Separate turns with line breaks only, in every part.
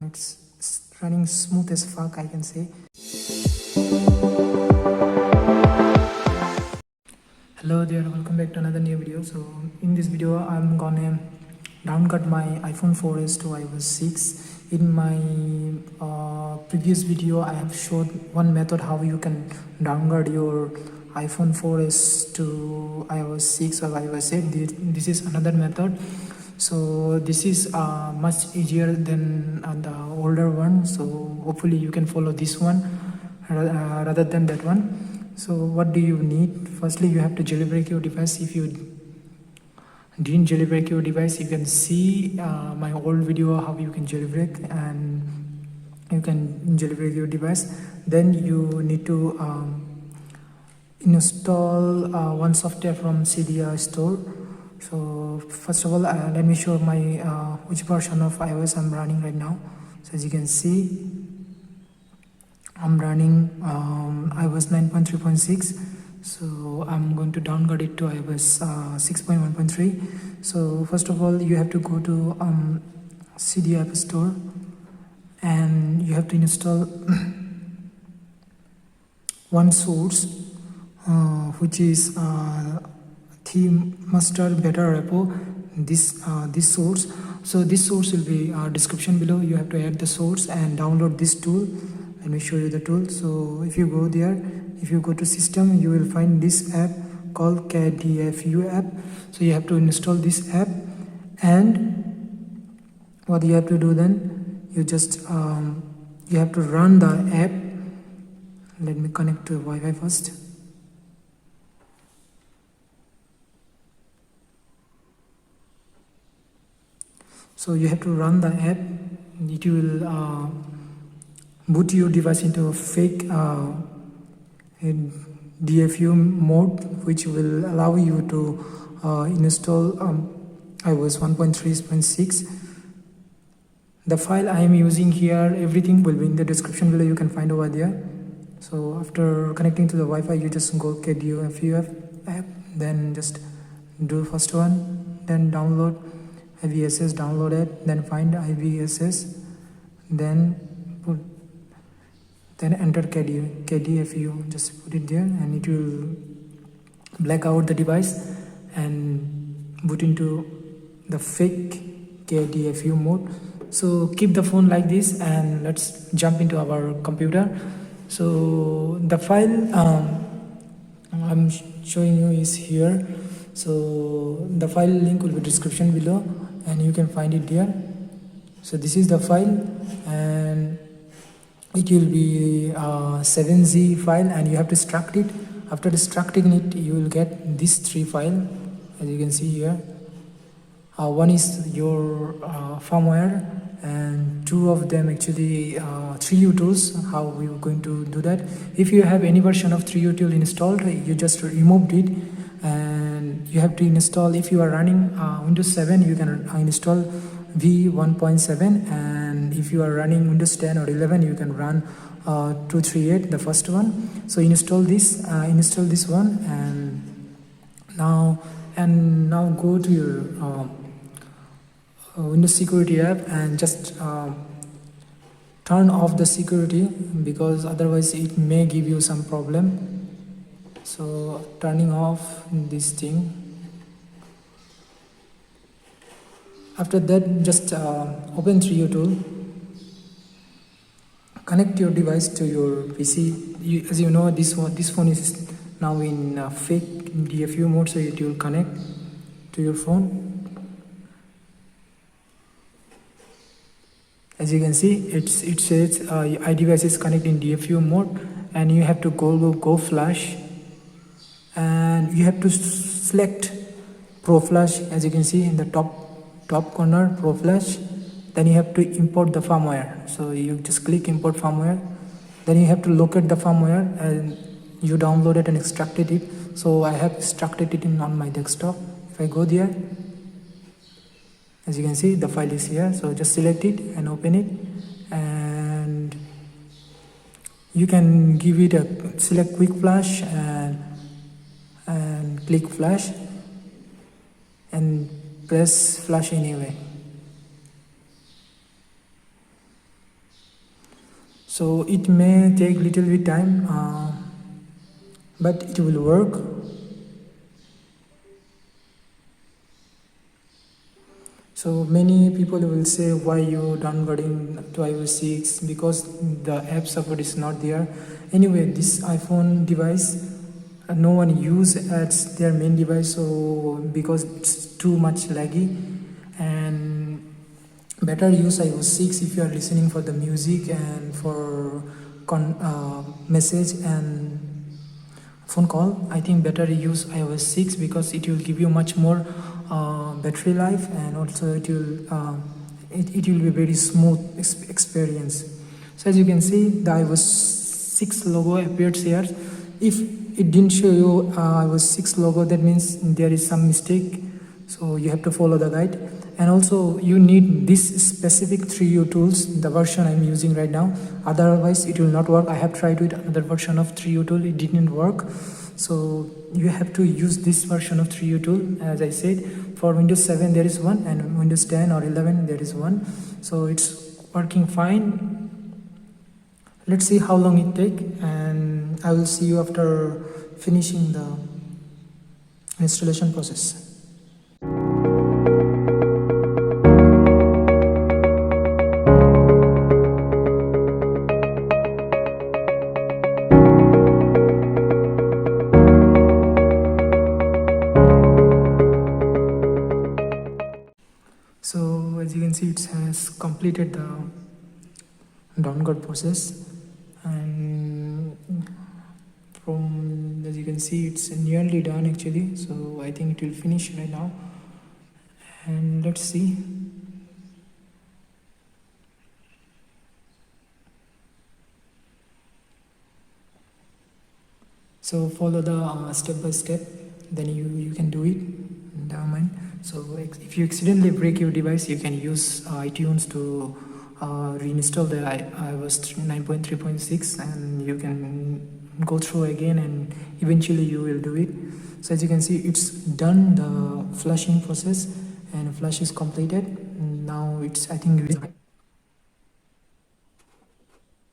it's running smooth as fuck, I can say. Hello there, welcome back to another new video. So in this video I'm gonna downgrade my iPhone 4s to iOS 6. In my previous video I have showed one method how you can downgrade your iPhone 4s to iOS 6 or iOS 8. This is another method. So this is much easier than the older one, so hopefully you can follow this one rather than that one. So what do you need? Firstly, you have to jailbreak your device. If you didn't jailbreak your device, you can see my old video how you can jailbreak, and you can jailbreak your device. Then you need to install one software from KDFU store. So first of all, let me show my which version of iOS I'm running right now. So as you can see, I'm running iOS 9.3.6. so I'm going to downgrade it to iOS 6.1.3. so first of all, you have to go to KDFU store and you have to install one source which is theme master beta repo. This source, so this source will be description below. You have to add the source and download this tool. Let me show you the tool. So if you go there, if you go to system, you will find this app called kDFUApp. So you have to install this app, and what you have to do then, you just you have to run the app. Let me connect to Wi-Fi first. So you have to run the app. It will boot your device into a fake DFU mode, which will allow you to install iOS 1.3.6. The file I am using here, everything will be in the description below. You can find over there. So after connecting to the Wi-Fi, you just go kDFU app, then just do first one, then download IVSS, download it, then find IVSS, then enter kDFU, just put it there, and it will black out the device and boot into the fake kDFU mode. So keep the phone like this and let's jump into our computer. So the file I'm showing you is here. So the file link will be description below and you can find it there. So this is the file, and it will be 7Z file, and you have to extract it. After extracting it, you will get these three files, as you can see here. One is your firmware, and two of them actually 3U tools. How we are going to do that? If you have any version of 3U tool installed, you just removed it, and you have to install. If you are running Windows 7, you can install V1.7, and if you are running Windows 10 or 11, you can run 238, the first one. So install this one, and now go to your Windows security app and just turn off the security, because otherwise it may give you some problem. So turning off this thing. After that, just open 3U tool, connect your device to your PC. As you know, this phone is now in fake DFU mode, so it will connect to your phone. As you can see, it says iDevice is connected in DFU mode, and you have to go flash, and you have to select Pro Flash. As you can see in the top corner, Pro Flash. Then you have to import the firmware. So you just click import firmware. Then you have to locate the firmware, and you download it and extracted it. So I have extracted it on my desktop. If I go there, as you can see, the file is here. So just select it and open it, and you can give it a select quick flash and click flash and press flash anyway. So it may take little bit time, but it will work. So many people will say, why you downgrading to iOS 6, because the app support is not there. Anyway, this iPhone device, no one use as their main device, so because it's too much laggy, and better use iOS 6 if you are listening for the music and for message and phone call. I think better use iOS 6 because it will give you much more battery life, and also it will be very smooth experience. So as you can see, the iOS 6 logo appears here. If it didn't show you iOS 6 logo, that means there is some mistake, so you have to follow the guide. And also you need this specific 3U tools, the version I'm using right now, otherwise it will not work. I have tried with another version of 3U tool, it didn't work. So you have to use this version of 3U tool. As I said, for Windows 7 there is one, and Windows 10 or 11 there is one, so it's working fine. Let's see how long it takes, and I will see you after finishing the installation process. So as you can see, it has completed the downgrade process, and from, as you can see, it's nearly done actually. So I think it will finish right now, and let's see. So follow the step by step, then you can do it. Never mind. So if you accidentally break your device, you can use iTunes to reinstall the iOS 9.3.6, and you can go through again, and eventually you will do it. So as you can see, it's done the flushing process, and flush is completed. Now it's, I think,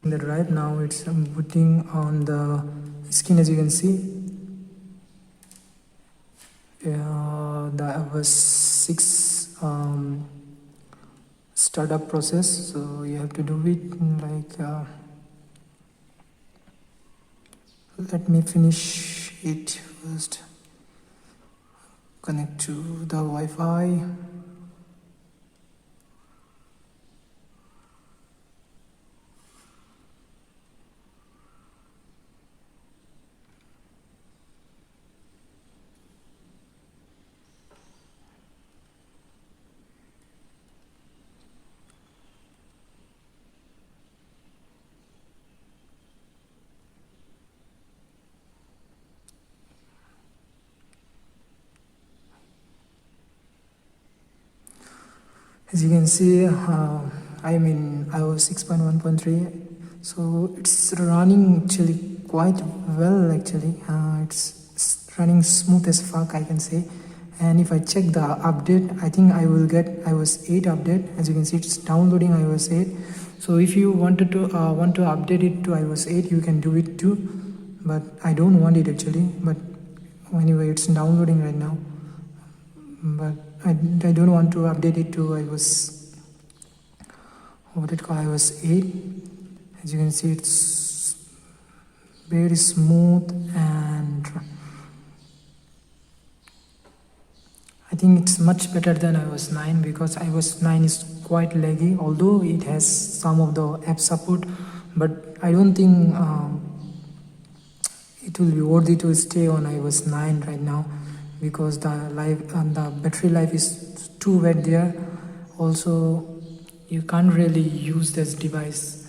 in the drive. Now it's booting on the screen. As you can see, the iOS 6 startup process. So you have to do it like let me finish it first. Connect to the Wi-Fi. As you can see, I'm in iOS 6.1.3, so it's running actually quite well actually. It's running smooth as fuck, I can say. And if I check the update, I think I will get iOS 8 update. As you can see, it's downloading iOS 8. So if you wanted to want to update it to iOS 8, you can do it too, but I don't want it actually. But anyway, it's downloading right now, but I don't want to update it to iOS, what it called, iOS 8. As you can see, it's very smooth, and I think it's much better than iOS 9, because iOS 9 is quite laggy, although it has some of the app support, but I don't think it will be worthy to stay on iOS 9 right now, because the battery life is too wet there. Also, you can't really use this device.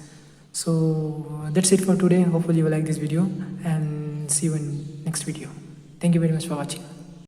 So that's it for today. Hopefully you like this video, and see you in next video. Thank you very much for watching.